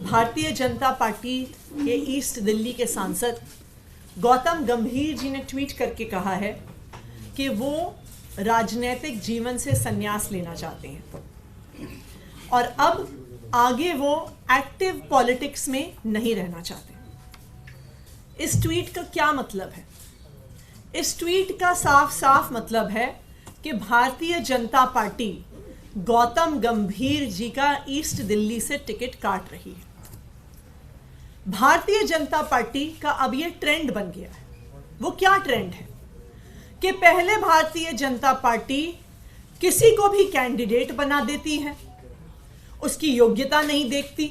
Bharatiya Janata party के east Delhi के सांसद गौतम गंभीर जी ने ट्वीट करके कहा है कि वो राजनीतिक जीवन से संन्यास लेना चाहते हैं और अब आगे वो एक्टिव पॉलिटिक्स में नहीं रहना चाहते। इस ट्वीट का क्या मतलब है? इस ट्वीट का साफ साफ मतलब है कि भारतीय जनता पार्टी गौतम गंभीर जी का ईस्ट दिल्ली से टिकट काट रही है। भारतीय जनता पार्टी का अब ये ट्रेंड बन गया है। वो क्या ट्रेंड है कि पहले भारतीय जनता पार्टी किसी को भी कैंडिडेट बना देती है, उसकी योग्यता नहीं देखती,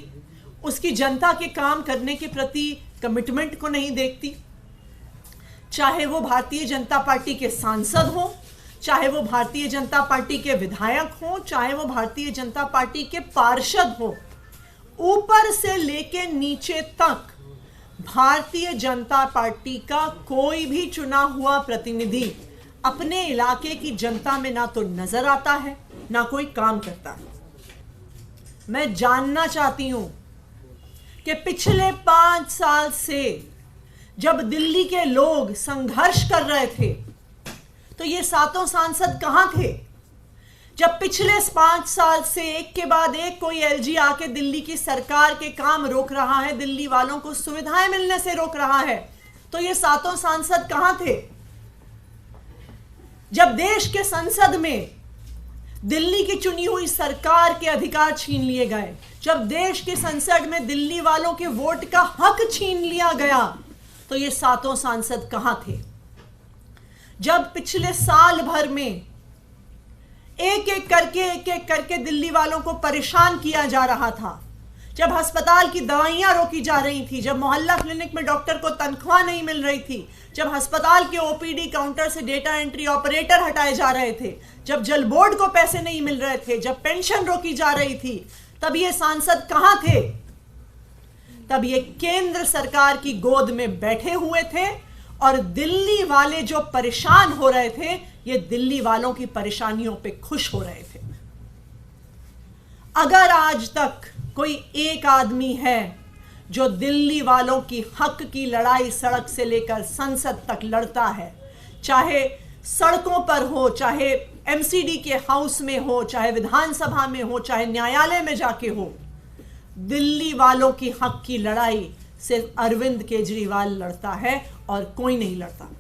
उसकी जनता के काम करने के प्रति कमिटमेंट को नहीं देखती, चाहे वो भारतीय जनता पार्टी के सांसद हो, चाहे वो भारतीय जनता पार्टी के विधायक हो, चाहे वो भारतीय जनता पार्टी के पार्षद हो, ऊपर से लेके नीचे तक भारतीय जनता पार्टी का कोई भी चुना हुआ प्रतिनिधि अपने इलाके की जनता में ना तो नजर आता है ना कोई काम करता है। मैं जानना चाहती हूं कि पिछले 5 साल से जब दिल्ली के लोग संघर्ष कर रहे थे तो ये सातों सांसद कहां थे? जब पिछले 5 साल से एक के बाद एक कोई एलजी आके दिल्ली की सरकार के काम रोक रहा है, दिल्ली वालों को सुविधाएं मिलने से रोक रहा है, तो ये सातों सांसद कहां थे? जब देश के संसद में दिल्ली की चुनी हुई सरकार के अधिकार छीन लिए गए, जब देश के संसद में दिल्ली वालों के वोट का हक छीन लिया गया, तो ये सातों सांसद कहां थे? जब पिछले साल भर में एक एक करके दिल्ली वालों को परेशान किया जा रहा था, जब अस्पताल की दवाइयां रोकी जा रही थी, जब मोहल्ला क्लिनिक में डॉक्टर को तनख्वाह नहीं मिल रही थी, जब अस्पताल के ओपीडी काउंटर से डेटा एंट्री ऑपरेटर हटाए जा रहे थे, जब जल बोर्ड को पैसे नहीं मिल रहे थे, जब पेंशन रोकी जा रही थी, तब ये सांसद कहां थे? तब ये केंद्र सरकार की गोद में बैठे हुए थे और दिल्ली वाले जो परेशान हो रहे थे, ये दिल्ली वालों की परेशानियों पे खुश हो रहे थे। अगर आज तक कोई एक आदमी है जो दिल्ली वालों की हक की लड़ाई सड़क से लेकर संसद तक लड़ता है, चाहे सड़कों पर हो, चाहे एमसीडी के हाउस में हो, चाहे विधानसभा में हो, चाहे न्यायालय में जाके हो, दिल्ली वालों की हक की लड़ाई सिर्फ अरविंद केजरीवाल लड़ता है और कोई नहीं लड़ता।